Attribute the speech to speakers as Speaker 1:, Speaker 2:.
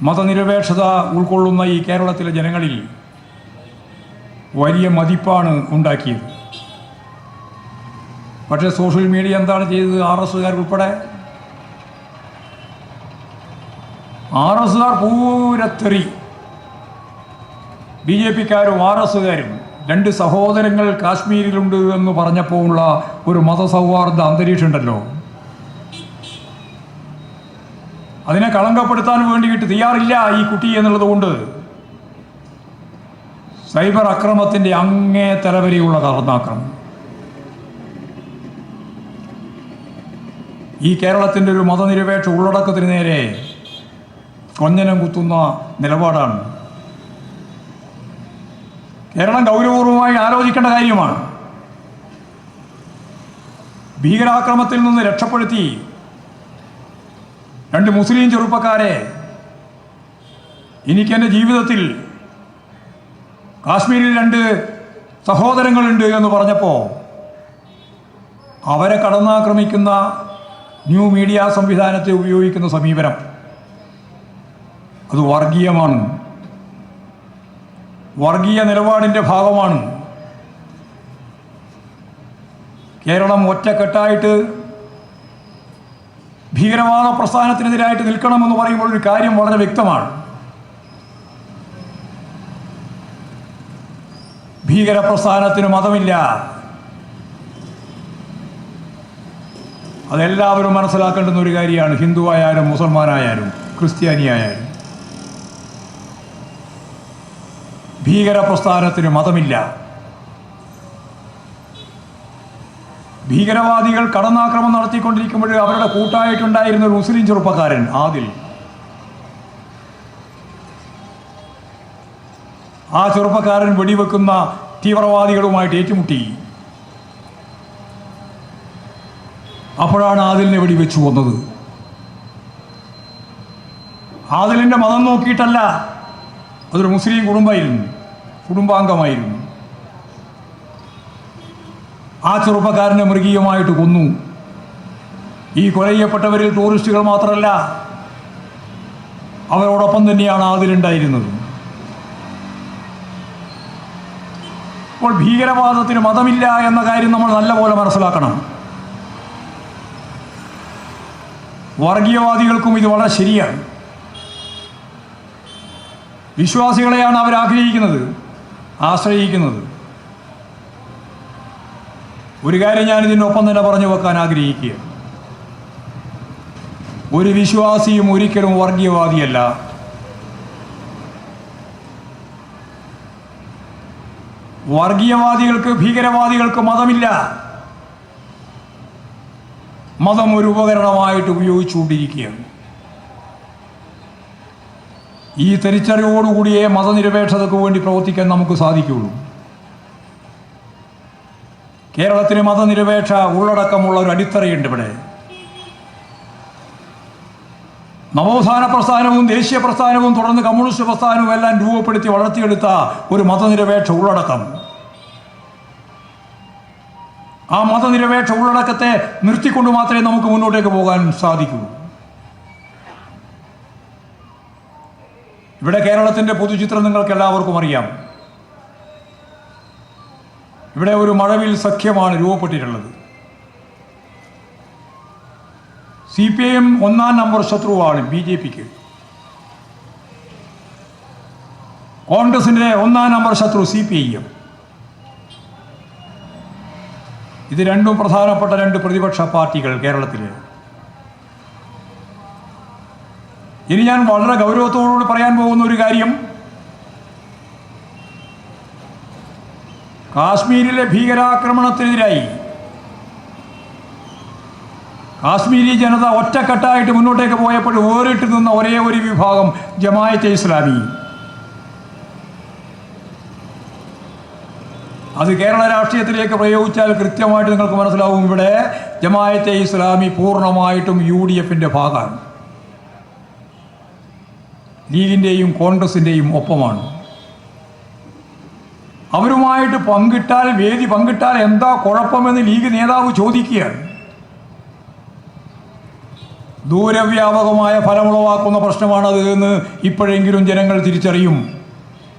Speaker 1: മതനിരപേക്ഷത ഉൾക്കൊള്ളുന്ന ഈ കേരളത്തിലെ ജനങ്ങളിൽ വലിയ മതിപ്പാണ് ഉണ്ടാക്കിയത്. പക്ഷേ സോഷ്യൽ മീഡിയ എന്താണ് ചെയ്തത്? RSകാരുൾപ്പെടെ RSകാർ പൂരത്തെറി. BJPക്കാരും RSകാരും രണ്ട് സഹോദരങ്ങൾ കാശ്മീരിലുണ്ട് എന്ന് പറഞ്ഞപ്പോൾ ഉള്ള ഒരു മതസൗഹാർദ്ദ അന്തരീക്ഷം ഉണ്ടല്ലോ, അതിനെ കളങ്കപ്പെടുത്താൻ വേണ്ടിയിട്ട് തയ്യാറില്ല ഈ കുട്ടി എന്നുള്ളത് കൊണ്ട് സൈബർ അക്രമത്തിൻ്റെ അങ്ങേ തലവരെയുള്ള കടന്നാക്രമം ഈ കേരളത്തിൻ്റെ ഒരു മതനിരപേക്ഷ ഉള്ളടക്കത്തിന് നേരെ കൊഞ്ഞനം കുത്തുന്ന നിലപാടാണ്. കേരളം ഗൗരവപൂർവമായി ആലോചിക്കേണ്ട കാര്യമാണ്. ഭീകരാക്രമത്തിൽ നിന്ന് രക്ഷപ്പെടുത്തി രണ്ട് മുസ്ലിം ചെറുപ്പക്കാരെ എനിക്കെൻ്റെ ജീവിതത്തിൽ കാശ്മീരിൽ രണ്ട് സഹോദരങ്ങളുണ്ട് എന്ന് പറഞ്ഞപ്പോൾ അവരെ കടന്നാക്രമിക്കുന്ന ന്യൂ മീഡിയ സംവിധാനത്തെ ഉപയോഗിക്കുന്ന സമീപനം അത് വർഗീയമാണ്, വർഗീയ നിലപാടിൻ്റെ ഭാഗമാണ്. കേരളം ഒറ്റക്കെട്ടായിട്ട് ഭീകരവാദ പ്രസ്ഥാനത്തിനെതിരായിട്ട് നിൽക്കണമെന്ന് പറയുമ്പോൾ ഒരു കാര്യം വളരെ വ്യക്തമാണ്. ഭീകരപ്രസ്ഥാനത്തിന് മതമില്ല. അതെല്ലാവരും മനസ്സിലാക്കേണ്ടുന്ന ഒരു കാര്യമാണ്. ഹിന്ദുവായാലും മുസൽമാനായാലും ക്രിസ്ത്യാനിയായാലും ഭീകരപ്രസ്ഥാനത്തിന് മതമില്ല. ഭീകരവാദികൾ കടന്നാക്രമണം നടത്തിക്കൊണ്ടിരിക്കുമ്പോൾ അവരുടെ കൂട്ടായിട്ടുണ്ടായിരുന്ന ഒരു മുസ്ലിം ചെറുപ്പക്കാരൻ ആദിൽ, ആ ചെറുപ്പക്കാരൻ വെടിവെക്കുന്ന തീവ്രവാദികളുമായിട്ട് ഏറ്റുമുട്ടി. അപ്പോഴാണ് ആദിലിനെ വെടിവെച്ചു കൊന്നത്. ആദിലിൻ്റെ മതം നോക്കിയിട്ടല്ല, അതൊരു മുസ്ലിം കുടുംബാംഗമായിരുന്നു. ആ ചെറുപ്പക്കാരനെ മൃഗീയമായിട്ട് കൊന്നു. ഈ കൊല ചെയ്യപ്പെട്ടവരിൽ ടൂറിസ്റ്റുകൾ മാത്രമല്ല, അവരോടൊപ്പം തന്നെയാണ് ആദിലുണ്ടായിരുന്നത്. അപ്പോൾ ഭീകരവാദത്തിന് മതമില്ല എന്ന കാര്യം നമ്മൾ നല്ലപോലെ മനസ്സിലാക്കണം. വർഗീയവാദികൾക്കും ഇത് വളരെ ശരിയാണ്. വിശ്വാസികളെയാണ് അവർ ആശ്രയിക്കുന്നത്. ഒരു കാര്യം ഞാൻ ഇതിനൊപ്പം തന്നെ പറഞ്ഞു വെക്കാൻ ആഗ്രഹിക്കുക. ഒരു വിശ്വാസിയും ഒരിക്കലും വർഗീയവാദിയല്ല. വർഗീയവാദികൾക്ക്, ഭീകരവാദികൾക്ക് മതമില്ല. മതം ഒരു ഉപകരണമായിട്ട് ഉപയോഗിച്ചുകൊണ്ടിരിക്കുകയാണ്. ഈ തിരിച്ചറിവോടുകൂടിയേ മതനിരപേക്ഷതയ്ക്ക് വേണ്ടി പ്രവർത്തിക്കാൻ നമുക്ക് സാധിക്കുകയുള്ളൂ. കേരളത്തിന് മതനിരപേക്ഷ ഉള്ളടക്കമുള്ള ഒരു അടിത്തറയുണ്ട്. ഇവിടെ നവോത്ഥാന പ്രസ്ഥാനവും ദേശീയ പ്രസ്ഥാനവും തുടർന്ന് കമ്മ്യൂണിസ്റ്റ് പ്രസ്ഥാനവും എല്ലാം രൂപപ്പെടുത്തി വളർത്തിയെടുത്ത ഒരു മതനിരപേക്ഷ ഉള്ളടക്കം. ആ മതനിരപേക്ഷ ഉള്ളടക്കത്തെ നിർത്തിക്കൊണ്ട് മാത്രമേ നമുക്ക് മുന്നോട്ടേക്ക് പോകാൻ സാധിക്കൂ. ഇവിടെ കേരളത്തിൻ്റെ പൊതുചിത്രം നിങ്ങൾക്ക് എല്ലാവർക്കും അറിയാം. ഇവിടെ ഒരു മഴവിൽ സഖ്യമാണ് രൂപപ്പെട്ടിട്ടുള്ളത്. CPIM ഒന്നാം നമ്പർ ശത്രുവാണ് BJPക്ക്. കോൺഗ്രസിൻ്റെ ഒന്നാം നമ്പർ ശത്രു CPIM. ഇത് രണ്ടും പ്രധാനപ്പെട്ട രണ്ട് പ്രതിപക്ഷ പാർട്ടികൾ കേരളത്തിൽ. ഇനി ഞാൻ വളരെ ഗൗരവത്തോടുകൂടി പറയാൻ പോകുന്ന ഒരു കാര്യം, കാശ്മീരിലെ ഭീകരാക്രമണത്തിനെതിരായി കാശ്മീരി ജനത ഒറ്റക്കെട്ടായിട്ട് മുന്നോട്ടേക്ക് പോയപ്പോൾ വേറിട്ട് നിന്ന ഒരേ ഒരു വിഭാഗം ജമാഅത്തെ ഇസ്ലാമി. അത് കേരള രാഷ്ട്രീയത്തിലേക്ക് പ്രയോഗിച്ചാൽ കൃത്യമായിട്ട് നിങ്ങൾക്ക് മനസ്സിലാവും. ഇവിടെ ജമാഅത്തെ ഇസ്ലാമി പൂർണ്ണമായിട്ടും UDFൻ്റെ ഭാഗമാണ്. ലീഗിൻ്റെയും കോൺഗ്രസിൻ്റെയും ഒപ്പമാണ്. അവരുമായിട്ട് വേദി പങ്കിട്ടാൽ എന്താ കുഴപ്പമെന്ന് ലീഗ് നേതാവ് ചോദിക്കുകയാണ്. ദൂരവ്യാപകമായ ഫലമുളവാക്കുന്ന പ്രശ്നമാണത് എന്ന് ഇപ്പോഴെങ്കിലും ജനങ്ങൾ തിരിച്ചറിയും.